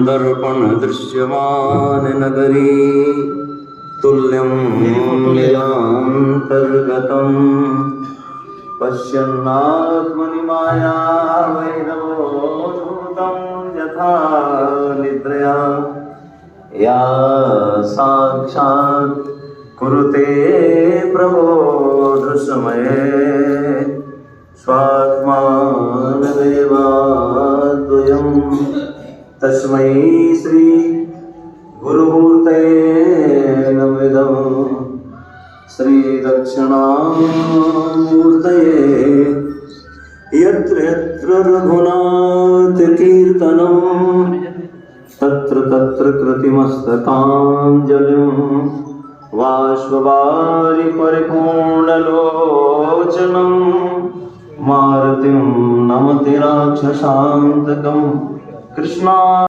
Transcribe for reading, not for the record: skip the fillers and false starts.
दर्पण दृश्यमान नगरी तुल्यं निजान्तर्गतं पश्यन्नात्मनि माया वैरवोधूतं यथा निद्रया या साक्षात् कुरुते प्रबोधसमये स्वात्मानमेवाद्वयं तस्मै श्री गुरुमूर्तये नमः। श्री दक्षिणामूर्तये यत्र यत्र रघुनाथ कीर्तनं तत्र तत्र कृतिमस्तकाञ्जलिं बाष्पवारि परिपूर्णलोचनं मारुतिं नमति राक्षसान्तकं कृष्णा।